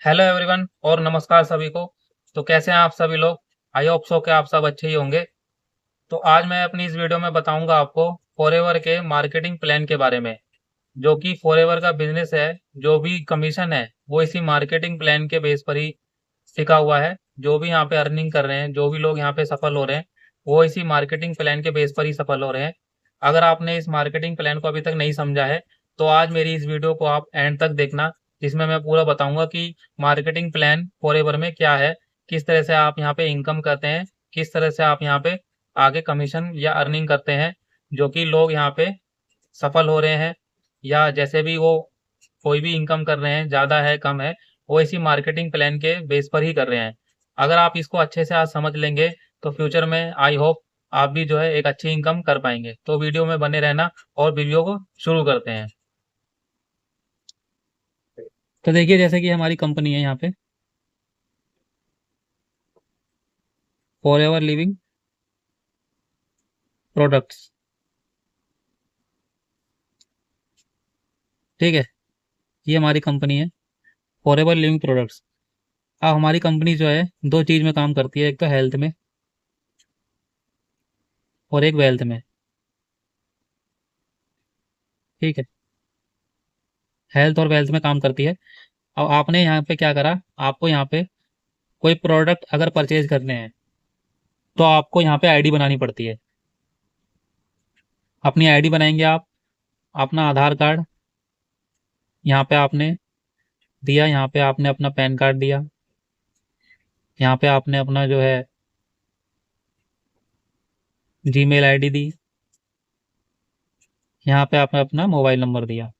Hello everyone और नमस्कार सभी को। तो कैसे हैं आप सभी लोग। आई होप सो कि आप सब अच्छे ही होंगे। तो आज मैं अपनी इस वीडियो में बताऊंगा आपको फॉरएवर के मार्केटिंग प्लान के बारे में। जो कि फॉरएवर का बिजनेस है, जो भी कमीशन है वो इसी मार्केटिंग प्लान के बेस पर ही टिका हुआ है। जो भी यहाँ पे अर्निंग कर रहे हैं, जो भी लोग यहाँ पे सफल हो रहे हैं, वो इसी मार्केटिंग प्लान के बेस पर ही सफल हो रहे हैं। अगर आपने इस मार्केटिंग प्लान को अभी तक नहीं समझा है तो आज मेरी इस वीडियो को आप एंड तक देखना, जिसमें मैं पूरा बताऊंगा कि मार्केटिंग प्लान फॉरएवर में क्या है, किस तरह से आप यहाँ पे इनकम करते हैं, किस तरह से आप यहाँ पे आगे कमीशन या अर्निंग करते हैं, जो कि लोग यहाँ पे सफल हो रहे हैं या जैसे भी वो कोई भी इनकम कर रहे हैं, ज़्यादा है कम है, वो इसी मार्केटिंग प्लान के बेस पर ही कर रहे हैं। अगर आप इसको अच्छे से आज समझ लेंगे तो फ्यूचर में आई होप आप भी जो है एक अच्छी इनकम कर पाएंगे। तो वीडियो में बने रहना और वीडियो को शुरू करते हैं। तो देखिए, जैसे कि हमारी कंपनी है यहाँ पे फॉर एवर लिविंग प्रोडक्ट्स। ठीक है, ये हमारी कंपनी है फॉर एवर लिविंग प्रोडक्ट्स। अब हमारी कंपनी जो है दो चीज़ में काम करती है, एक तो हेल्थ में और एक वेल्थ में। ठीक है, हेल्थ और वेल्थ में काम करती है। अब आपने यहाँ पे क्या करा, आपको यहाँ पे कोई प्रोडक्ट अगर परचेज करने हैं तो आपको यहाँ पे आईडी बनानी पड़ती है। अपनी आईडी बनाएंगे आप, अपना आधार कार्ड यहाँ पे आपने दिया, यहाँ पे आपने अपना पैन कार्ड दिया, यहाँ पे आपने अपना जो है जीमेल आईडी दी, यहाँ पे आपने अपना मोबाइल नंबर दिया।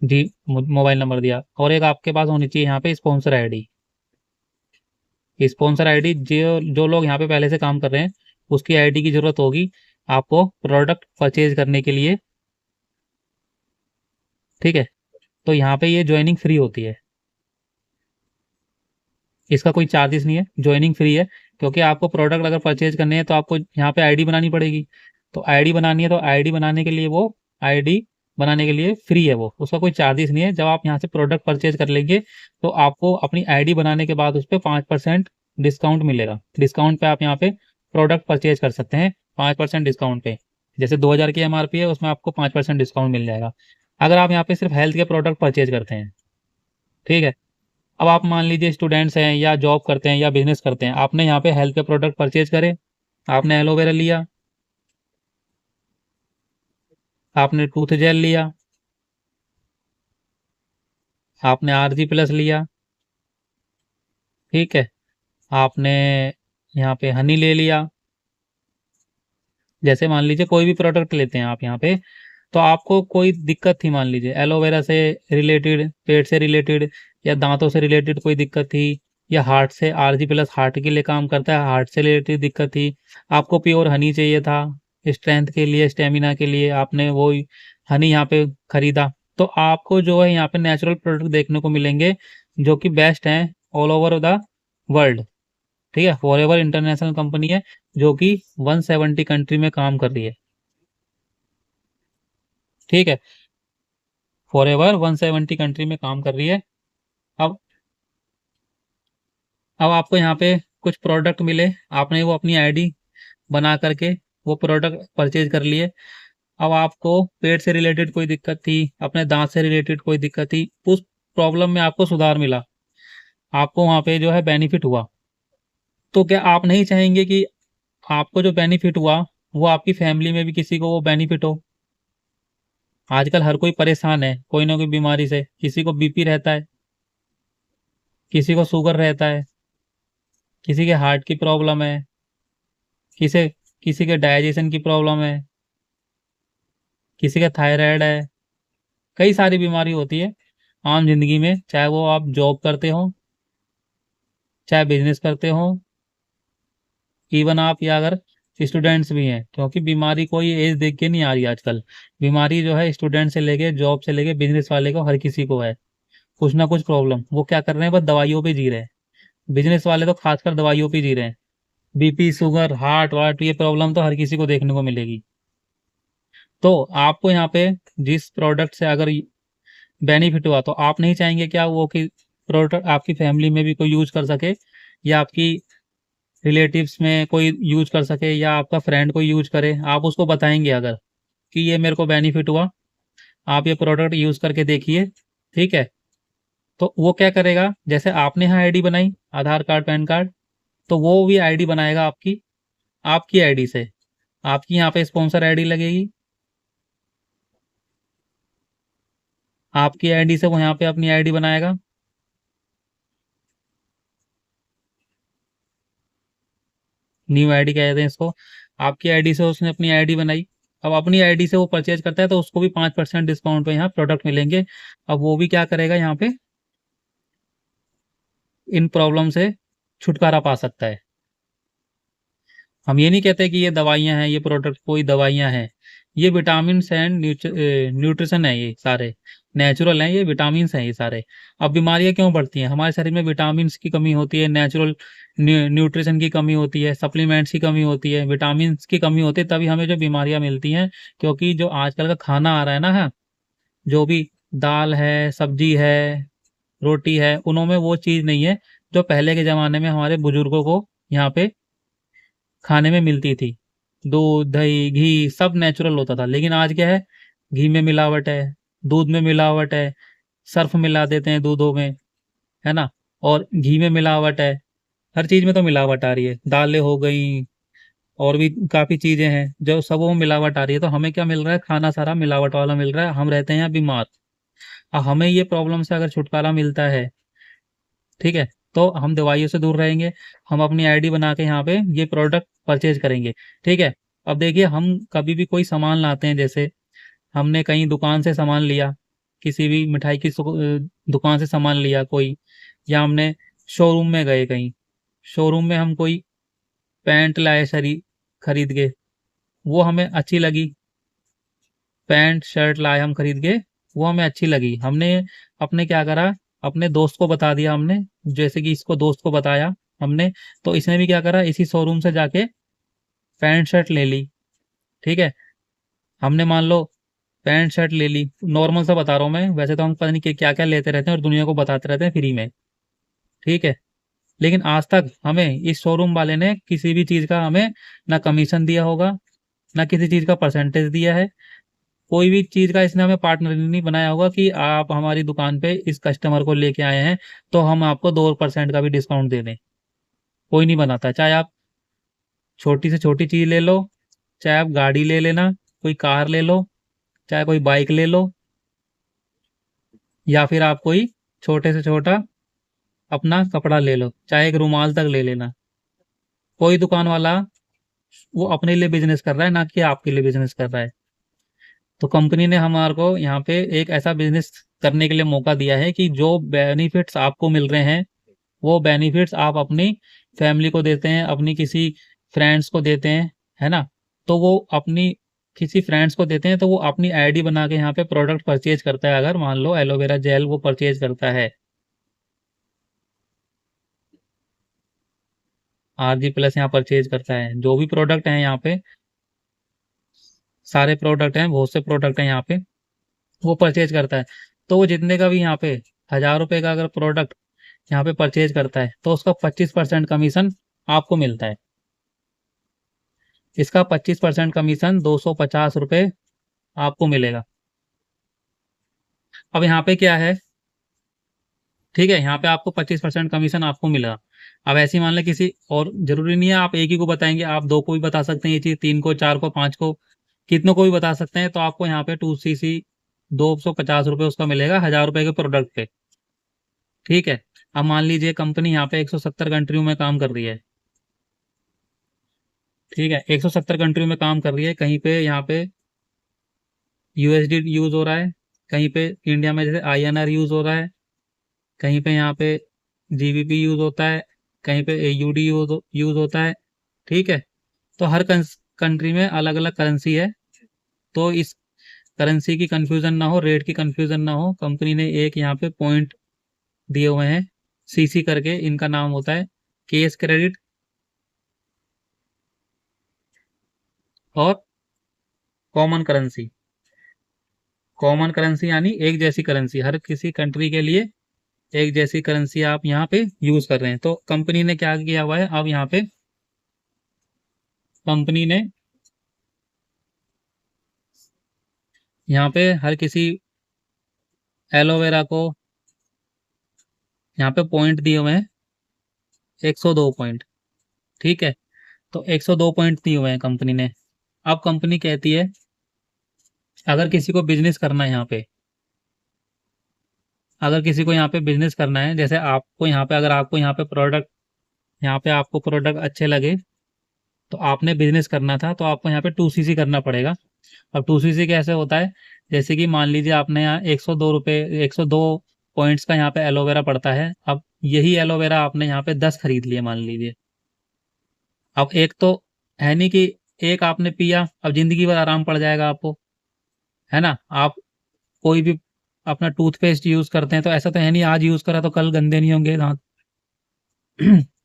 जी, मोबाइल नंबर दिया। और एक आपके पास होनी चाहिए यहाँ पे स्पॉन्सर आईडी। स्पॉन्सर आईडी जो जो लोग यहाँ पे पहले से काम कर रहे हैं उसकी आईडी की ज़रूरत होगी आपको प्रोडक्ट परचेज करने के लिए। ठीक है, तो यहाँ पे ये ज्वाइनिंग फ्री होती है, इसका कोई चार्जेस नहीं है, ज्वाइनिंग फ्री है। क्योंकि आपको प्रोडक्ट अगर परचेज करने हैं तो आपको यहाँ पे आईडी बनानी पड़ेगी। तो आईडी बनानी है तो आईडी बनाने के लिए वो आईडी बनाने के लिए फ्री है, वो उसका कोई चार्जेस नहीं है। जब आप यहाँ से प्रोडक्ट परचेज कर लेंगे तो आपको अपनी आईडी बनाने के बाद उस पर 5% डिस्काउंट मिलेगा। डिस्काउंट पे आप यहाँ पे प्रोडक्ट परचेज कर सकते हैं 5% डिस्काउंट पे। जैसे 2000 की एमआरपी है, उसमें आपको 5% डिस्काउंट मिल जाएगा अगर आप यहाँ पे सिर्फ हेल्थ के प्रोडक्ट परचेज करते हैं। ठीक है, अब आप मान लीजिए स्टूडेंट्स हैं या जॉब करते हैं या बिजनेस करते हैं, आपने यहाँ पे हेल्थ के प्रोडक्ट परचेज करे, आपने एलोवेरा लिया, आपने टूथ जेल लिया, आपने आरजी प्लस लिया। ठीक है, आपने यहाँ पे हनी ले लिया। जैसे मान लीजिए कोई भी प्रोडक्ट लेते हैं आप यहाँ पे, तो आपको कोई दिक्कत थी, मान लीजिए एलोवेरा से रिलेटेड, पेट से रिलेटेड या दांतों से रिलेटेड कोई दिक्कत थी, या हार्ट से, आरजी प्लस हार्ट के लिए काम करता है, हार्ट से रिलेटेड दिक्कत थी, आपको प्योर हनी चाहिए था स्ट्रेंथ के लिए, स्टेमिना के लिए, आपने वो हनी यहाँ पे खरीदा। तो आपको जो है यहाँ पे नेचुरल प्रोडक्ट देखने को मिलेंगे जो कि बेस्ट हैं ऑल ओवर द वर्ल्ड। ठीक है, फॉरएवर इंटरनेशनल कंपनी है जो कि 170 कंट्री में काम कर रही है। ठीक है, फॉरएवर 170 कंट्री में काम कर रही है। अब अब आपको यहाँ पे कुछ प्रोडक्ट मिले, आपने वो अपनी आईडी बना करके वो प्रोडक्ट परचेज कर लिए। अब आपको पेट से रिलेटेड कोई दिक्कत थी, अपने दांत से रिलेटेड कोई दिक्कत थी, उस प्रॉब्लम में आपको सुधार मिला, आपको वहाँ पे जो है बेनिफिट हुआ। तो क्या आप नहीं चाहेंगे कि आपको जो बेनिफिट हुआ वो आपकी फैमिली में भी किसी को वो बेनिफिट हो। आजकल हर कोई परेशान है कोई ना कोई बीमारी से, किसी को बीपी रहता है, किसी को शुगर रहता है, किसी के हार्ट की प्रॉब्लम है, किसी किसी के डाइजेशन की प्रॉब्लम है, किसी का थायराइड है। कई सारी बीमारी होती है आम जिंदगी में, चाहे वो आप जॉब करते हो, चाहे बिजनेस करते हो, इवन आप या अगर स्टूडेंट्स भी हैं। क्योंकि बीमारी कोई एज देख के नहीं आ रही आजकल, बीमारी जो है स्टूडेंट से लेके, जॉब से लेके, बिजनेस वाले को, हर किसी को है कुछ ना कुछ प्रॉब्लम। वो क्या कर रहे हैं, बस दवाइयों पे जी रहे हैं। बिजनेस वाले तो खासकर दवाइयों पे जी रहे हैं। बीपी, शुगर, हार्ट वार्ट, ये प्रॉब्लम तो हर किसी को देखने को मिलेगी। तो आपको यहाँ पे जिस प्रोडक्ट से अगर बेनिफिट हुआ, तो आप नहीं चाहेंगे क्या वो कि प्रोडक्ट आपकी फैमिली में भी कोई यूज कर सके, या आपकी रिलेटिव्स में कोई यूज कर सके, या आपका फ्रेंड कोई यूज करे? आप उसको बताएंगे अगर कि ये मेरे को बेनिफिट हुआ, आप ये प्रोडक्ट यूज करके देखिए, ठीक है? तो वो क्या करेगा, जैसे आपने यहाँ आईडी बनाई, आधार कार्ड पैन कार्ड, तो वो भी आईडी बनाएगा आपकी, आपकी आईडी से। आपकी यहाँ पे स्पॉन्सर आईडी लगेगी, आपकी आईडी से वो यहाँ पे अपनी आईडी बनाएगा। न्यू आईडी कहते हैं इसको। आपकी आईडी से उसने अपनी आईडी बनाई, अब अपनी आईडी से वो परचेज करता है तो उसको भी 5% डिस्काउंट पे यहाँ प्रोडक्ट मिलेंगे। अब वो भी क्या करेगा, यहाँ पे इन प्रॉब्लम से छुटकारा पा सकता है। हम ये नहीं कहते कि ये दवाइयाँ हैं, ये प्रोडक्ट कोई दवाइयाँ हैं, ये विटामिन एंड न्यूट्रिशन है, ये सारे नेचुरल हैं, ये विटामिन हैं ये सारे। अब बीमारियां क्यों बढ़ती हैं? हमारे शरीर में विटामिन की कमी होती है, नेचुरल न्यूट्रिशन की कमी होती है, सप्लीमेंट्स की कमी होती है, विटामिन की कमी होती है, तभी हमें जो बीमारियां मिलती हैं। क्योंकि जो आजकल का खाना आ रहा है ना, हाँ, जो भी दाल है, सब्जी है, रोटी है, उनमें वो चीज़ नहीं है जो पहले के ज़माने में हमारे बुजुर्गों को यहाँ पे खाने में मिलती थी। दूध, दही, घी सब नेचुरल होता था, लेकिन आज क्या है, घी में मिलावट है, दूध में मिलावट है, सर्फ मिला देते हैं दूधों में, है ना? और घी में मिलावट है, हर चीज में तो मिलावट आ रही है, दालें हो गई, और भी काफी चीजें हैं जो सब में मिलावट आ रही है। तो हमें क्या मिल रहा है, खाना सारा मिलावट वाला मिल रहा है, हम रहते हैं यहाँ बीमार। अब हमें ये प्रॉब्लम से अगर छुटकारा मिलता है, ठीक है, तो हम दवाइयों से दूर रहेंगे, हम अपनी आईडी बना के यहाँ पे ये प्रोडक्ट परचेज करेंगे, ठीक है? अब देखिए, हम कभी भी कोई सामान लाते हैं, जैसे हमने कहीं दुकान से सामान लिया, किसी भी मिठाई की दुकान से सामान लिया कोई, या हमने शोरूम में गए कहीं, शोरूम में हम कोई पैंट लाए शरी खरीद के, वो हमें अच्छी लगी, पैंट शर्ट लाए हम खरीद के, वो हमें अच्छी लगी, हमने अपने क्या करा, अपने दोस्त को बता दिया हमने, जैसे कि इसको दोस्त को बताया हमने, तो इसने भी क्या करा, इसी शोरूम से जाके पैंट शर्ट ले ली, ठीक है? हमने मान लो पैंट शर्ट ले ली, नॉर्मल सा बता रहा हूँ मैं, वैसे तो हम पता नहीं क्या क्या लेते रहते हैं और दुनिया को बताते रहते हैं फ्री में, ठीक है? लेकिन आज तक हमें इस शोरूम वाले ने किसी भी चीज़ का हमें ना कमीशन दिया होगा, ना किसी चीज़ का परसेंटेज दिया है, कोई भी चीज़ का इसने हमें पार्टनर नहीं बनाया होगा कि आप हमारी दुकान पे इस कस्टमर को लेके आए हैं तो हम आपको 2% का भी डिस्काउंट दे दें। कोई नहीं बनाता, चाहे आप छोटी से छोटी चीज़ ले लो, चाहे आप गाड़ी ले लेना, कोई कार ले लो, चाहे कोई बाइक ले लो, या फिर आप कोई छोटे से छोटा अपना कपड़ा ले लो, चाहे एक रुमाल तक ले लेना, कोई दुकान वाला वो अपने लिए बिजनेस कर रहा है, ना कि आपके लिए बिजनेस कर रहा है। तो कंपनी ने हमारे को यहाँ पे एक ऐसा बिजनेस करने के लिए मौका दिया है कि जो बेनिफिट्स आपको मिल रहे हैं, वो बेनिफिट्स आप अपनी फैमिली को देते हैं, अपनी किसी फ्रेंड्स को देते हैं, है ना? तो वो अपनी किसी फ्रेंड्स को देते हैं, तो वो अपनी आईडी बना के यहाँ पे प्रोडक्ट परचेज करता है, अगर मान लो एलोवेरा जेल वो परचेज करता है, आरजी प्लस यहाँ परचेज करता है, जो भी प्रोडक्ट है यहाँ पे, सारे प्रोडक्ट हैं, बहुत से प्रोडक्ट हैं यहाँ पे, वो परचेज करता है। तो वो जितने का भी यहाँ पे 1000 रुपये का अगर प्रोडक्ट यहाँ पे परचेज करता है, तो उसका 25% कमीशन आपको मिलता है। इसका 25% कमीशन 250 रुपये आपको मिलेगा। अब यहाँ पे क्या है, ठीक है, यहाँ पे आपको 25% कमीशन आपको मिलेगा। अब ऐसे ही मान लें किसी और, जरूरी नहीं है आप एक ही को बताएंगे, आप दो को भी बता सकते हैं ये चीज़, तीन को, चार को, पांच को, कितनों को भी बता सकते हैं। तो आपको यहाँ पे 2cc 250 रुपये उसका मिलेगा 1000 रुपये के प्रोडक्ट पे, ठीक है? अब मान लीजिए कंपनी यहाँ पे 170 कंट्रियों में काम कर रही है, ठीक है, 170 कंट्रियों में काम कर रही है, कहीं पे यहाँ पे यूएसडी यूज हो रहा है, कहीं पे इंडिया में जैसे आईएनआर यूज हो रहा है, कहीं पे यहाँ पे जीबीपी यूज होता है, कहीं पे एयूडी यूज होता है, ठीक है? तो हर कंट्री में अलग अलग करेंसी है, तो इस करेंसी की कंफ्यूजन ना हो, रेट की कंफ्यूजन ना हो, कंपनी ने एक यहाँ पे पॉइंट दिए हुए हैं, सीसी करके इनका नाम होता है, केस क्रेडिट और कॉमन करेंसी। कॉमन करेंसी यानी एक जैसी करेंसी, हर किसी कंट्री के लिए एक जैसी करेंसी आप यहाँ पे यूज कर रहे हैं। तो कंपनी ने क्या किया हुआ है, अब यहाँ पे कंपनी ने यहाँ पे हर किसी एलोवेरा को यहाँ पे पॉइंट दिए हुए हैं 102 पॉइंट। ठीक है, तो 102 पॉइंट दिए हुए हैं कंपनी ने। अब कंपनी कहती है अगर किसी को बिजनेस करना है यहाँ पे, अगर किसी को यहाँ पे बिजनेस करना है, जैसे आपको यहाँ पे, अगर आपको यहाँ पे प्रोडक्ट, यहाँ पे आपको प्रोडक्ट अच्छे लगे तो आपने बिजनेस करना था, तो आपको यहाँ पे 2cc करना पड़ेगा। अब 2cc कैसे होता है, जैसे कि मान लीजिए आपने यहाँ 102 रुपये, 102 पॉइंट्स का यहाँ पे एलोवेरा पड़ता है। अब यही एलोवेरा आपने यहाँ पे 10 खरीद लिए मान लीजिए। अब एक तो है नहीं कि एक आपने पिया अब जिंदगी भर आराम पड़ जाएगा आपको, है ना। आप कोई भी अपना टूथपेस्ट यूज करते हैं तो ऐसा तो है नहीं आज यूज करा तो कल गंदे नहीं होंगे दांत।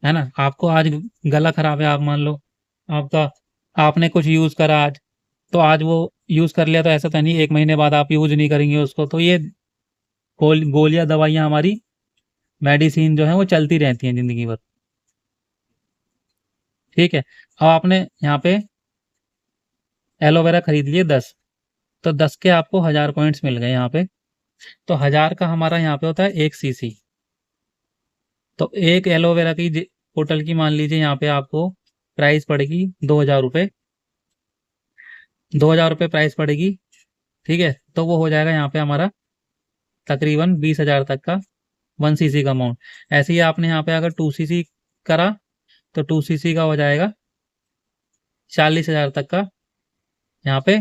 है ना, आपको आज गला खराब है, आप मान लो आपका, आपने कुछ यूज करा आज, तो आज वो यूज कर लिया तो ऐसा तो नहीं 1 महीने बाद आप यूज नहीं करेंगे उसको। तो ये गोलियां दवाइयां हमारी मेडिसिन जो है वो चलती रहती हैं जिंदगी भर। ठीक है, अब आपने यहाँ पे एलोवेरा खरीद लिए 10, तो 10 के आपको 1000 पॉइंट्स मिल गए यहाँ पे। तो 1000 का हमारा यहाँ पे होता है 1 cc। तो एक एलोवेरा की बोतल की मान लीजिए यहाँ पे आपको प्राइस पड़ेगी 2000 रुपये, 2000 रुपये प्राइस पड़ेगी। ठीक है, तो वो हो जाएगा यहाँ पे हमारा तकरीबन 20,000 तक का 1 cc का अमाउंट। ऐसे ही आपने यहाँ पे अगर 2cc करा तो 2cc का हो जाएगा 40,000 तक का यहाँ पे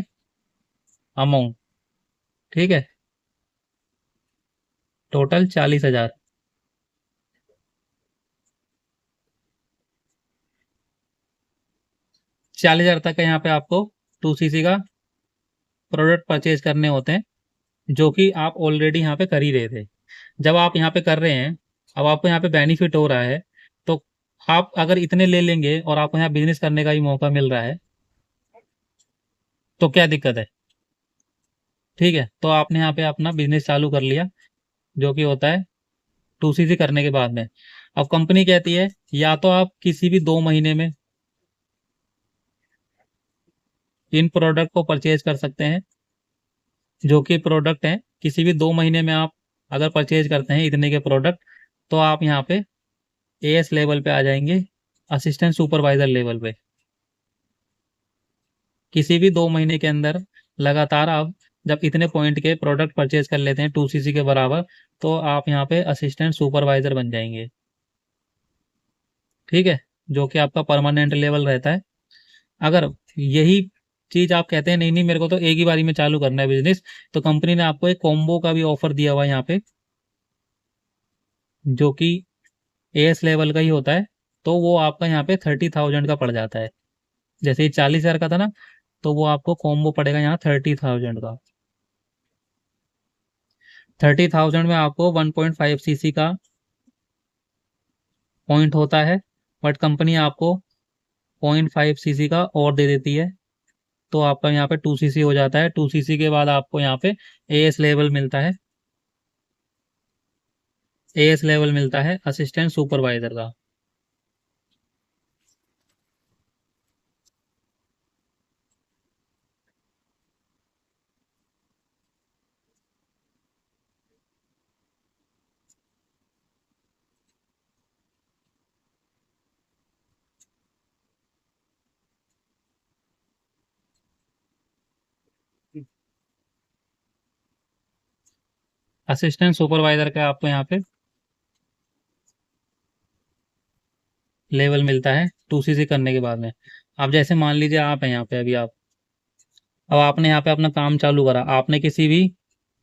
अमाउंट। ठीक है, टोटल 40,000। 40,000 तक का यहाँ पे आपको 2cc का प्रोडक्ट परचेज करने होते हैं, जो कि आप ऑलरेडी यहाँ पे कर ही रहे थे। जब आप यहाँ पे कर रहे हैं, अब आपको यहाँ पे बेनिफिट हो रहा है, तो आप अगर इतने ले लेंगे और आपको यहाँ बिजनेस करने का भी मौका मिल रहा है तो क्या दिक्कत है। ठीक है, तो आपने यहाँ पे अपना बिजनेस चालू कर लिया, जो कि होता है 2cc करने के बाद में। अब कंपनी कहती है या तो आप किसी भी 2 महीने में इन प्रोडक्ट को परचेज कर सकते हैं, जो कि प्रोडक्ट हैं किसी भी 2 महीने में आप अगर परचेज करते हैं इतने के प्रोडक्ट, तो आप यहाँ पे एएस लेवल पे आ जाएंगे, असिस्टेंट सुपरवाइजर लेवल पे। किसी भी 2 महीने के अंदर लगातार आप जब इतने पॉइंट के प्रोडक्ट परचेज कर लेते हैं 2cc के बराबर, तो आप यहाँ पे असिस्टेंट सुपरवाइजर बन जाएंगे। ठीक है, जो कि आपका परमानेंट लेवल रहता है। अगर यही चीज आप कहते हैं नहीं नहीं मेरे को तो एक ही बारी में चालू करना है बिजनेस, तो कंपनी ने आपको एक कॉम्बो का भी ऑफर दिया हुआ है यहाँ पे, जो कि एएस लेवल का ही होता है। तो वो आपका यहाँ पे 30,000 का पड़ जाता है। जैसे ही 40,000 का था ना, तो वो आपको कॉम्बो पड़ेगा यहाँ 30,000 का। 30,000 में आपको 1.5 cc का पॉइंट होता है, बट कंपनी आपको 0.5 cc का और दे देती है। तो आपका यहाँ पे 2cc हो जाता है। 2cc के बाद आपको यहाँ पे एएस लेवल मिलता है, एएस लेवल मिलता है असिस्टेंट सुपरवाइजर का। असिस्टेंट सुपरवाइजर का आपको यहाँ पे लेवल मिलता है 2cc करने के बाद में। अब जैसे मान लीजिए आप हैं यहाँ पे, अभी आप, अब आपने यहाँ पे अपना काम चालू करा, आपने किसी भी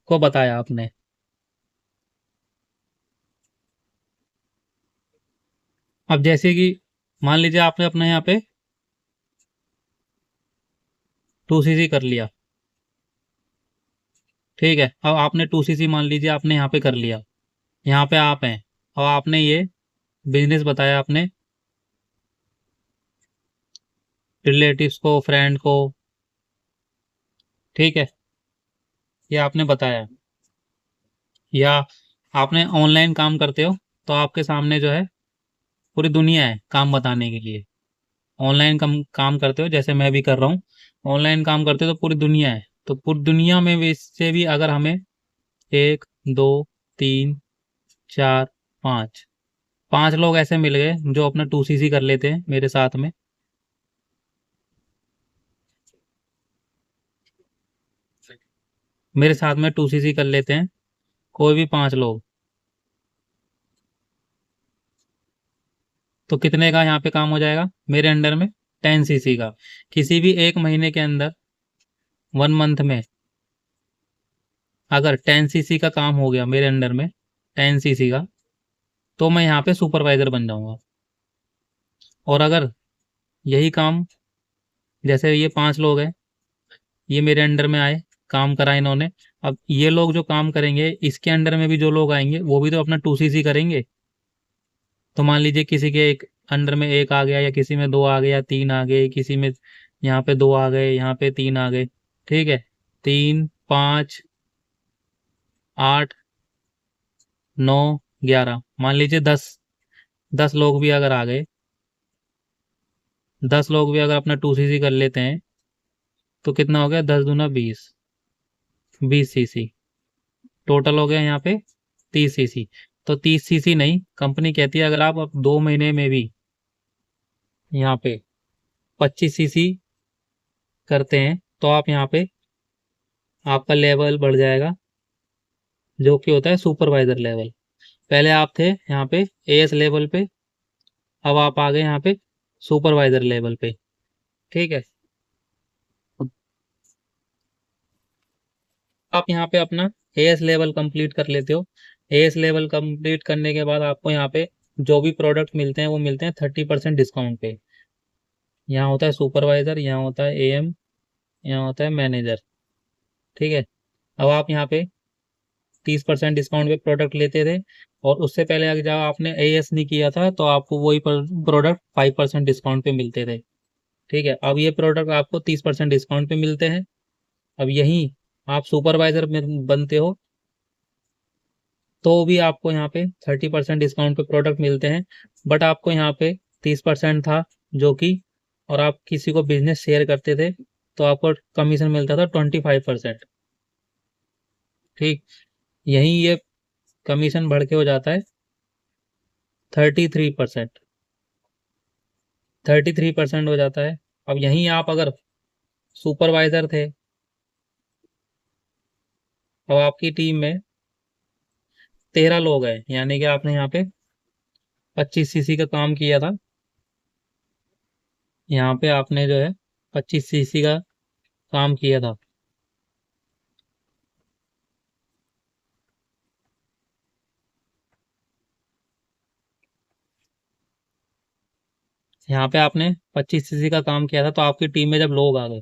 को बताया आपने, अब जैसे कि मान लीजिए आपने अपना यहाँ पे 2cc कर लिया। ठीक है, अब आपने 2cc मान लीजिए आपने यहाँ पे कर लिया, यहाँ पे आप हैं, अब आपने ये बिजनेस बताया अपने रिलेटिव्स को, फ्रेंड को। ठीक है, ये आपने बताया, या आपने ऑनलाइन काम करते हो तो आपके सामने जो है पूरी दुनिया है काम बताने के लिए। ऑनलाइन काम करते हो जैसे मैं भी कर रहा हूँ, ऑनलाइन काम करते हो तो पूरी दुनिया है, तो पूरी दुनिया में भी से भी अगर हमें एक, दो, तीन, चार, पाँच, पांच लोग ऐसे मिल गए जो अपना 2cc कर लेते हैं मेरे साथ में। मेरे साथ में 2cc कर लेते हैं कोई भी पांच लोग, तो कितने का यहाँ पे काम हो जाएगा मेरे अंडर में? 10cc का। किसी भी एक महीने के अंदर, 1 मंथ में, अगर 10cc का काम हो गया मेरे अंडर में, 10cc का, तो मैं यहाँ पे सुपरवाइजर बन जाऊंगा। और अगर यही काम, जैसे ये पांच लोग हैं, ये मेरे अंडर में आए, काम करा इन्होंने, अब ये लोग जो काम करेंगे इसके अंडर में भी जो लोग आएंगे वो भी तो अपना 2cc करेंगे। तो मान लीजिए किसी के एक अंडर में एक आ गया, या किसी में दो आ गया, तीन आ गए, किसी में यहाँ पे दो आ गए, यहाँ पे तीन आ गए, ठीक है, तीन, पाँच, आठ, नौ, 11, मान लीजिए 10, 10 लोग भी अगर आ गए, 10 लोग भी अगर अपना 2cc कर लेते हैं, तो कितना हो गया? 10 दूना 20, 20cc टोटल हो गया यहाँ पे, 30cc। तो 30cc नहीं, कंपनी कहती है अगर आप अब 2 महीने में भी यहाँ पे 25cc करते हैं तो आप यहाँ पे, आपका लेवल बढ़ जाएगा, जो कि होता है सुपरवाइजर लेवल। पहले आप थे यहाँ पे एएस लेवल पे, अब आप आ गए यहाँ पे सुपरवाइजर लेवल पे, ठीक है। आप यहाँ पे अपना एएस लेवल कंप्लीट कर लेते हो। एएस लेवल कंप्लीट करने के बाद आपको यहाँ पे जो भी प्रोडक्ट मिलते हैं वो मिलते हैं 30% डिस्काउंट पे। यहाँ होता है सुपरवाइजर, यहाँ होता है एएम, यहाँ होता है मैनेजर, ठीक है। अब आप यहाँ पे 30% डिस्काउंट पे प्रोडक्ट लेते थे, और उससे पहले अगर जब आपने एएस नहीं किया था तो आपको वही प्रोडक्ट 5% डिस्काउंट पे मिलते थे, ठीक है। अब ये प्रोडक्ट आपको 30% डिस्काउंट पे मिलते हैं। अब यही आप सुपरवाइजर में बनते हो तो भी आपको यहाँ पे 30% डिस्काउंट पे प्रोडक्ट मिलते हैं, बट आपको यहाँ पे 30% था जो कि, और आप किसी को बिजनेस शेयर करते थे तो आपको कमीशन मिलता था 25%, ठीक। यही ये कमीशन बढ़ के हो जाता है 33%, 33% हो जाता है। अब यहीं आप अगर सुपरवाइजर थे, अब आपकी टीम में 13 लोग हैं, यानी कि आपने यहाँ पे 25cc का काम किया था, यहाँ पे आपने जो है 25cc का काम किया था, यहाँ पे आपने 25cc का काम किया था, तो आपकी टीम में जब लोग आ गए,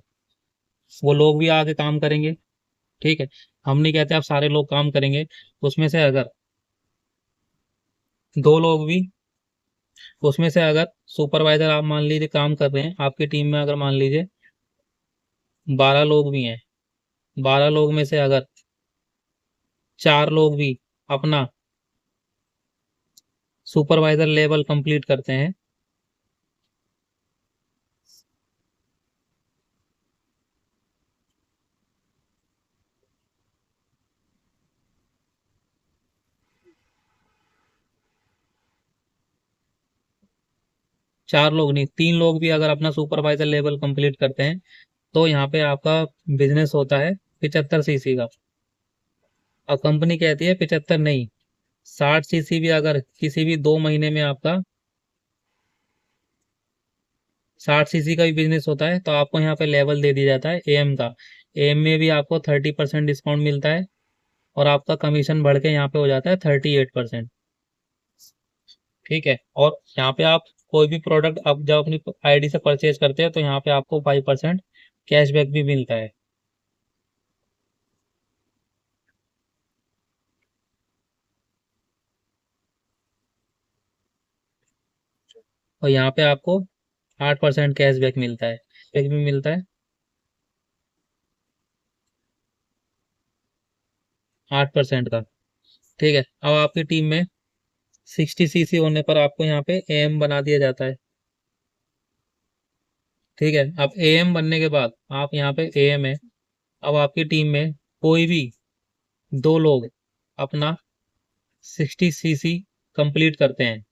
वो लोग भी आके काम करेंगे, ठीक है। हम नहीं कहते आप सारे लोग काम करेंगे, उसमें से अगर दो लोग भी, उसमें से अगर सुपरवाइजर आप मान लीजिए काम कर रहे हैं, आपकी टीम में अगर मान लीजिए 12 लोग भी हैं, 12 लोग में से अगर 4 लोग भी अपना सुपरवाइजर लेवल कंप्लीट करते हैं, 4 लोग नहीं, 3 लोग भी अगर अपना सुपरवाइजर लेवल कंप्लीट करते हैं, तो यहाँ पे आपका बिजनेस होता है 75cc का। अब कंपनी कहती है 75 नहीं, 60cc भी अगर किसी भी 2 महीने में आपका 60cc का भी बिजनेस होता है, तो आपको यहाँ पे लेवल दे दिया जाता है एएम का। एएम में भी आपको 30% डिस्काउंट मिलता है, और आपका कमीशन बढ़ के यहाँ पे हो जाता है 38%, ठीक है। और यहाँ पे आप कोई भी प्रोडक्ट आप जब अपनी आईडी से परचेज करते हैं तो यहाँ पे आपको 5% कैशबैक भी मिलता है। और यहाँ पे आपको 8% कैशबैक मिलता है, कैशबैक भी मिलता है। 8% का। ठीक है, अब आपकी टीम में 60 सीसी होने पर आपको यहाँ पे एएम बना दिया जाता है। ठीक है, अब एएम बनने के बाद आप यहाँ पे एएम है। अब आपकी टीम में कोई भी दो लोग अपना 60 सीसी कंप्लीट करते हैं,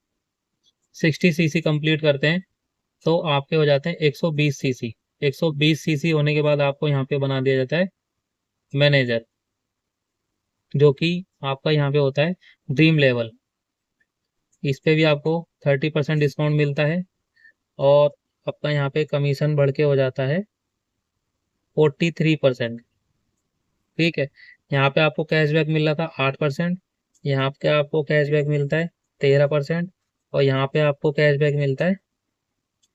60 सीसी कंप्लीट करते हैं तो आपके हो जाते हैं 120 सीसी। 120 सीसी होने के बाद आपको यहाँ पे बना दिया जाता है मैनेजर, जो कि आपका यहाँ पे होता है ड्रीम लेवल। इस पे भी आपको 30% डिस्काउंट मिलता है और आपका यहाँ पे कमीशन बढ़ के हो जाता है 43%। ठीक है, यहाँ पे आपको कैशबैक मिल रहा था 8%, यहाँ पे आपको कैशबैक मिलता है 13% और यहाँ पे आपको कैशबैक मिलता है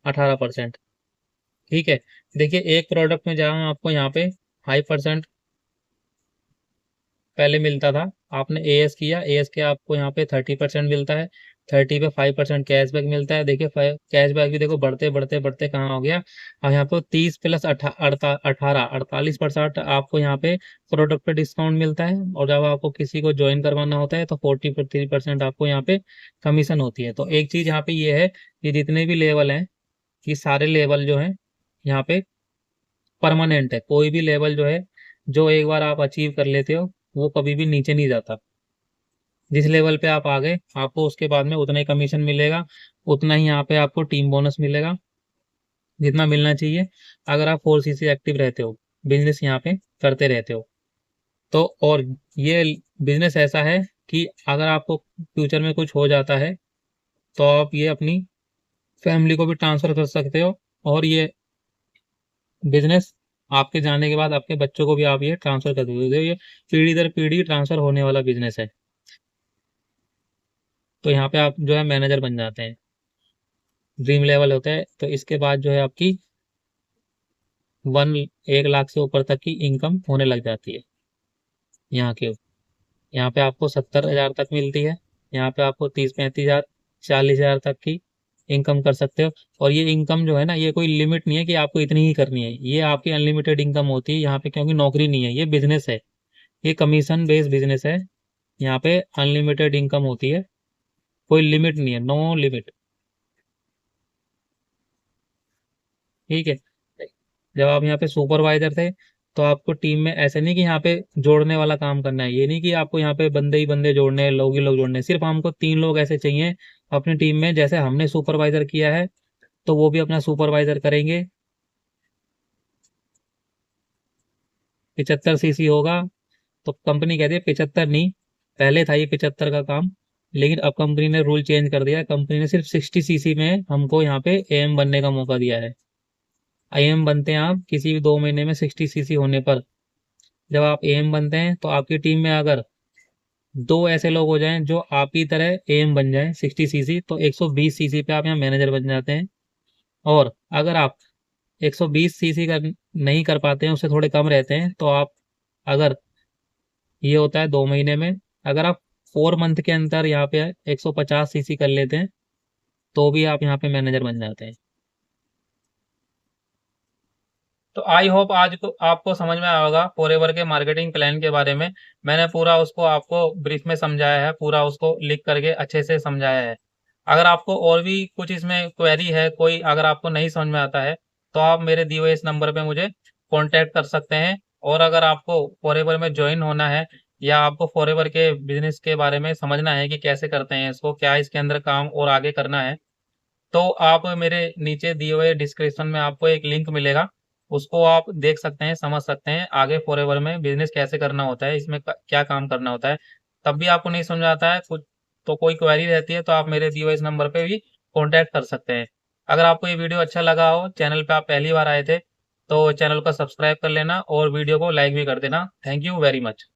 18%। ठीक है, देखिए एक प्रोडक्ट में जहाँ आपको यहाँ पे 5% पहले मिलता था, आपने एएस किया, एएस के आपको यहाँ पे 30% मिलता है, 30 पे 5% कैशबैक मिलता है। देखिए कैशबैक भी देखो बढ़ते बढ़ते बढ़ते कहाँ हो गया, अब यहाँ पे 30 प्लस 48% आपको यहाँ पे प्रोडक्ट पे डिस्काउंट मिलता है। और जब आपको किसी को ज्वाइन करवाना होता है तो 43% आपको यहाँ पे कमीशन होती है। तो एक चीज यहाँ पे ये है कि जितने भी लेवल हैं, ये सारे लेवल जो है यहाँ पे परमानेंट है। कोई भी लेवल जो है, जो एक बार आप अचीव कर लेते हो, वो कभी भी नीचे नहीं जाता। जिस लेवल पे आप आ गए, आपको उसके बाद में उतना ही कमीशन मिलेगा, उतना ही यहाँ पे आपको टीम बोनस मिलेगा, जितना मिलना चाहिए अगर आप 4 सीसी एक्टिव रहते हो, बिजनेस यहाँ पे करते रहते हो तो। और ये बिजनेस ऐसा है कि अगर आपको फ्यूचर में कुछ हो जाता है तो आप ये अपनी फैमिली को भी ट्रांसफर कर सकते हो, और ये बिजनेस आपके जाने के बाद आपके बच्चों को भी आप ये ट्रांसफर कर दोगे। ये पीढ़ी दर पीढ़ी ट्रांसफर होने वाला बिजनेस है। तो यहाँ पे आप जो है मैनेजर बन जाते हैं, ड्रीम लेवल होता है। तो इसके बाद जो है आपकी 1 लाख से ऊपर तक की इनकम होने लग जाती है। यहाँ के यहाँ पे आपको 70,000 तक मिलती है, यहाँ पे आपको 30-35 हजार 40,000 तक की इनकम कर सकते हो। और ये इनकम जो है ना, ये कोई लिमिट नहीं है कि आपको इतनी ही करनी है, ये आपकी अनलिमिटेड इनकम होती है यहाँ पे, क्योंकि नौकरी नहीं है, ये बिजनेस है, ये कमीशन बेस्ड बिजनेस है। यहाँ पे अनलिमिटेड इनकम होती है, कोई लिमिट नहीं है, नो लिमिट। ठीक है, जब आप यहाँ पे सुपरवाइजर थे तो आपको टीम में ऐसे नहीं कि यहाँ पे जोड़ने वाला काम करना है, ये नहीं कि आपको यहाँ पे बंदे ही बंदे जोड़ने हैं, लोग ही लोग जोड़ने हैं। सिर्फ हमको 3 लोग ऐसे चाहिए अपनी टीम में, जैसे हमने सुपरवाइजर किया है तो वो भी अपना सुपरवाइजर करेंगे। 75 सीसी होगा तो कंपनी कहती है 75 नहीं, पहले था ये 75 का काम, लेकिन अब कंपनी ने रूल चेंज कर दिया है। कंपनी ने सिर्फ 60 सीसी में हमको यहाँ पे एएम बनने का मौका दिया है। एएम बनते हैं आप किसी भी 2 महीने में 60 सीसी होने पर। जब आप एएम बनते हैं तो आपकी टीम में अगर दो ऐसे लोग हो जाएं जो आप ही तरह एएम बन जाएं 60 सीसी, तो 120 सीसी पे आप यहाँ मैनेजर बन जाते हैं। और अगर आप 120 सीसी का नहीं कर पाते हैं, उससे थोड़े कम रहते हैं, तो आप अगर ये होता है 2 महीने में, अगर आप 4 मंथ के अंदर यहाँ पे 150 सीसी कर लेते हैं तो भी आप यहाँ पे मैनेजर बन जाते हैं। तो आई होप आज को आपको समझ में आया होगा फॉरएवर के मार्केटिंग प्लान के बारे में। मैंने पूरा उसको आपको ब्रीफ में समझाया है, पूरा उसको लिख करके अच्छे से समझाया है। अगर आपको और भी कुछ इसमें क्वेरी है, कोई अगर आपको नहीं समझ में आता है, तो आप मेरे दिए हुए इस नंबर पे मुझे कांटेक्ट कर सकते हैं। और अगर आपको फॉरएवर में ज्वाइन होना है, या आपको फॉरएवर के बिजनेस के बारे में समझना है कि कैसे करते हैं इसको, क्या इसके अंदर काम और आगे करना है, तो आप मेरे नीचे दिए हुए डिस्क्रिप्शन में आपको एक लिंक मिलेगा, उसको आप देख सकते हैं, समझ सकते हैं आगे फॉरएवर में बिजनेस कैसे करना होता है, इसमें क्या काम करना होता है। तब भी आपको नहीं समझ आता है कुछ, तो कोई क्वेरी रहती है, तो आप मेरे दिए हुए इस नंबर पे भी कांटेक्ट कर सकते हैं। अगर आपको ये वीडियो अच्छा लगा हो, चैनल पे आप पहली बार आए थे, तो चैनल को सब्सक्राइब कर लेना और वीडियो को लाइक भी कर देना। Thank you very much.